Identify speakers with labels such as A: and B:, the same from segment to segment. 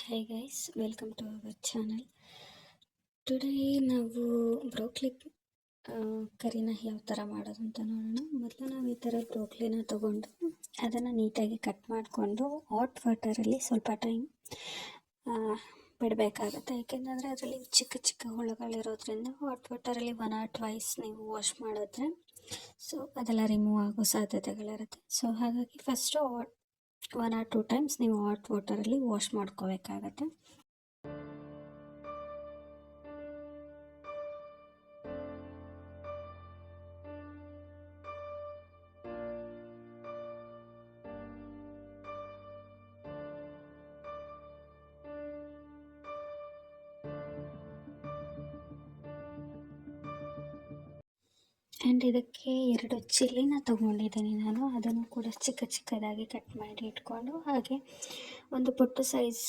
A: Hi guys, welcome to our channel. Today ನಾವು broccoli ಕರಿನ ಯಾವ ಥರ ಮಾಡೋದು ಅಂತ ನೋಡೋಣ. ಮೊದಲು ನಾವು ಈ ಥರ ಬ್ರೋಕ್ಲಿನ ತೊಗೊಂಡು ಅದನ್ನು ನೀಟಾಗಿ ಕಟ್ ಮಾಡಿಕೊಂಡು ಹಾಟ್ ವಾಟರಲ್ಲಿ ಸ್ವಲ್ಪ ಟೈಮ್ ಬಿಡಬೇಕಾಗುತ್ತೆ. ಯಾಕೆಂದರೆ ಅದರಲ್ಲಿ ಚಿಕ್ಕ ಚಿಕ್ಕ ಹುಳುಗಳಿರೋದ್ರಿಂದ ಹಾಟ್ ವಾಟರಲ್ಲಿ 1 or 2 ನೀವು ವಾಶ್ ಮಾಡಿದ್ರೆ ಸೊ ಅದೆಲ್ಲ ರಿಮೂವ್ ಆಗೋ ಸಾಧ್ಯತೆಗಳಿರುತ್ತೆ. ಸೊ ಹಾಗಾಗಿ ಫಸ್ಟು 1 or 2 times ನೀವು ಹಾಟ್ ವಾಟರಲ್ಲಿ ವಾಶ್ ಮಾಡ್ಕೋಬೇಕಾಗತ್ತೆ. ಆ್ಯಂಡ್ ಇದಕ್ಕೆ 2 ಚಿಲ್ಲಿನ ತೊಗೊಂಡಿದ್ದೀನಿ ನಾನು. ಅದನ್ನು ಕೂಡ ಚಿಕ್ಕ ಚಿಕ್ಕದಾಗಿ ಕಟ್ ಮಾಡಿ ಇಟ್ಕೊಂಡು, ಹಾಗೆ ಒಂದು ಪುಟ್ಟ ಸೈಜ್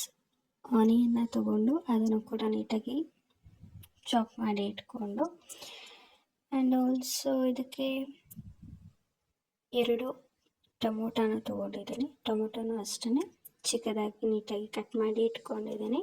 A: ಆನಿಯನ್ನ ತೊಗೊಂಡು ಅದನ್ನು ಕೂಡ ನೀಟಾಗಿ ಚಾಪ್ ಮಾಡಿ ಇಟ್ಕೊಂಡು, ಆ್ಯಂಡ್ ಆಲ್ಸೋ ಇದಕ್ಕೆ 2 ಟೊಮೊಟೊನ ತೊಗೊಂಡಿದ್ದೀನಿ. ಟೊಮೊಟೊನೂ ಅಷ್ಟೇ ಚಿಕ್ಕದಾಗಿ ನೀಟಾಗಿ ಕಟ್ ಮಾಡಿ ಇಟ್ಕೊಂಡಿದ್ದೀನಿ.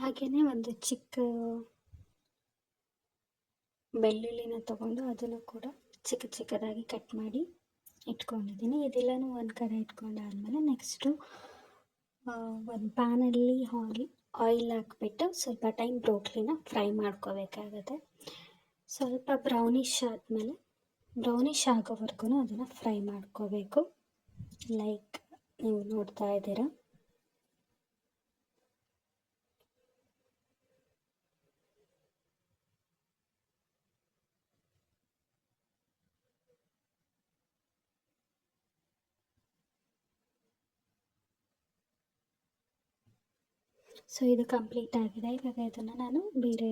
A: ಹಾಗೆಯೇ ಒಂದು ಚಿಕ್ಕ ಬೆಳ್ಳುಳ್ಳಿನ ತೊಗೊಂಡು ಅದನ್ನು ಕೂಡ ಚಿಕ್ಕ ಚಿಕ್ಕದಾಗಿ ಕಟ್ ಮಾಡಿ ಇಟ್ಕೊಂಡಿದ್ದೀನಿ. ಇದೆಲ್ಲನೂ ಒಂದು ಕಡೆ ಇಟ್ಕೊಂಡಾದ್ಮೇಲೆ ನೆಕ್ಸ್ಟು ಒಂದು ಪ್ಯಾನಲ್ಲಿ ಆಯಿಲ್ ಹಾಕ್ಬಿಟ್ಟು ಸ್ವಲ್ಪ ಟೈಮ್ ಬ್ರೋಕ್ಲಿನ ಫ್ರೈ ಮಾಡ್ಕೋಬೇಕಾಗತ್ತೆ. ಸ್ವಲ್ಪ ಬ್ರೌನಿಷ್ ಆಗೋವರೆಗೂ ಅದನ್ನು ಫ್ರೈ ಮಾಡ್ಕೋಬೇಕು. ಲೈಕ್ ನೀವು ನೋಡ್ತಾ ಇದ್ದೀರಾ. ಸೊ ಇದು ಕಂಪ್ಲೀಟ್ ಆಗಿದೆ. ಇವಾಗ ಇದನ್ನು ನಾನು ಬೇರೆ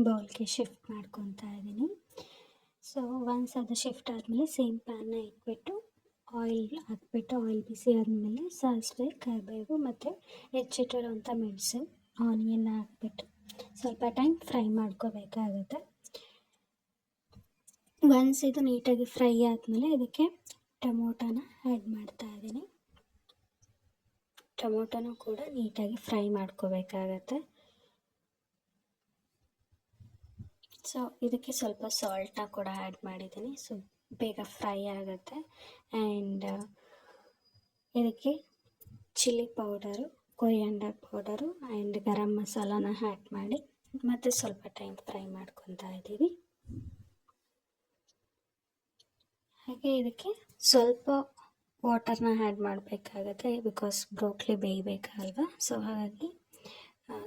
A: ಬೌಲ್ಗೆ ಶಿಫ್ಟ್ ಮಾಡ್ಕೊತಾ ಇದ್ದೀನಿ. ಸೊ ಒನ್ಸ್ ಅದು ಶಿಫ್ಟ್ ಆದಮೇಲೆ ಸೇಮ್ ಪ್ಯಾನ್ನ ಇಟ್ಬಿಟ್ಟು ಆಯಿಲ್ ಹಾಕ್ಬಿಟ್ಟು, ಆಯಿಲ್ ಬಿಸಿ ಆದಮೇಲೆ ಸಾಸಿವೆ, ಕರಿಬೇವು ಮತ್ತು ಹೆಚ್ಚಿಟ್ಟಿರೋಂಥ ಮೆಣಸು, ಆನಿಯನ್ನ ಹಾಕ್ಬಿಟ್ಟು ಸ್ವಲ್ಪ ಟೈಮ್ ಫ್ರೈ ಮಾಡ್ಕೋಬೇಕಾಗುತ್ತೆ. ಒನ್ಸ್ ಇದು ನೀಟಾಗಿ ಫ್ರೈ ಆದಮೇಲೆ ಇದಕ್ಕೆ ಟೊಮೊಟೊನ ಆ್ಯಡ್ ಮಾಡ್ತಾ ಇದ್ದೀನಿ. ಟೊಮೊಟೊನೂ ಕೂಡ ನೀಟಾಗಿ ಫ್ರೈ ಮಾಡ್ಕೋಬೇಕಾಗತ್ತೆ. ಸೊ ಇದಕ್ಕೆ ಸ್ವಲ್ಪ ಸಾಲ್ಟ್ನ ಕೂಡ ಆ್ಯಡ್ ಮಾಡಿದ್ದೀನಿ, ಸೊ ಬೇಗ ಫ್ರೈ ಆಗುತ್ತೆ. ಆ್ಯಂಡ್ ಇದಕ್ಕೆ chilli powder, coriander powder and ಗರಂ ಮಸಾಲಾನ ಆ್ಯಡ್ ಮಾಡಿ ಮತ್ತು ಸ್ವಲ್ಪ ಟೈಮ್ ಫ್ರೈ ಮಾಡ್ಕೊತಾ ಇದ್ದೀವಿ. ಹಾಗೆ ಇದಕ್ಕೆ ಸ್ವಲ್ಪ ವಾಟರ್ನ ಆ್ಯಡ್ ಮಾಡಬೇಕಾಗತ್ತೆ, ಬಿಕಾಸ್ ಬ್ರೋಕ್ಲಿ ಬೇಯಬೇಕಲ್ವ. ಸೊ ಹಾಗಾಗಿ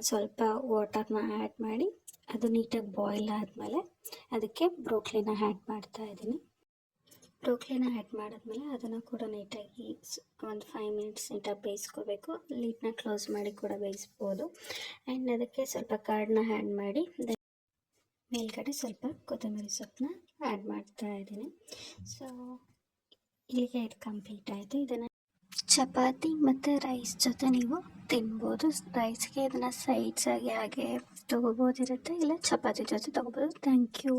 A: ಸ್ವಲ್ಪ ವಾಟರ್ನ ಆ್ಯಡ್ ಮಾಡಿ ಅದು ನೀಟಾಗಿ ಬಾಯ್ಲ್ ಆದಮೇಲೆ ಅದಕ್ಕೆ ಬ್ರೋಕ್ಲಿನ ಆ್ಯಡ್ ಮಾಡ್ತಾ ಇದ್ದೀನಿ. ಬ್ರೋಕ್ಲಿನ ಆ್ಯಡ್ ಮಾಡಿದ್ಮೇಲೆ ಅದನ್ನು ಕೂಡ ನೀಟಾಗಿ ಒಂದು 5 minutes ನೀಟಾಗಿ ಬೇಯಿಸ್ಕೋಬೇಕು. ಲೀಡ್ನ ಕ್ಲೋಸ್ ಮಾಡಿ ಕೂಡ ಬೇಯಿಸ್ಬೋದು. ಆ್ಯಂಡ್ ಅದಕ್ಕೆ ಸ್ವಲ್ಪ ಕರ್ಡ್ನ ಆ್ಯಡ್ ಮಾಡಿ ಮೇಲ್ಗಡೆ ಸ್ವಲ್ಪ ಕೊತ್ತಂಬರಿ ಸೊಪ್ಪನ್ನ ಆ್ಯಡ್ ಮಾಡ್ತಾ ಇದ್ದೀನಿ. ಸೊ ಇಲ್ಲಿಗೆ ಇದು ಕಂಪ್ಲೀಟ್ ಆಯಿತು. ಇದನ್ನು ಚಪಾತಿ ಮತ್ತು ರೈಸ್ ಜೊತೆ ನೀವು ತಿನ್ಬೋದು. ರೈಸ್ಗೆ ಇದನ್ನು ಸೈಡ್ಸಾಗಿ ಹಾಗೆ ತೊಗೋಬೋದಿರುತ್ತೆ, ಇಲ್ಲ ಚಪಾತಿ ಜೊತೆ ತೊಗೋಬೋದು. Thank you.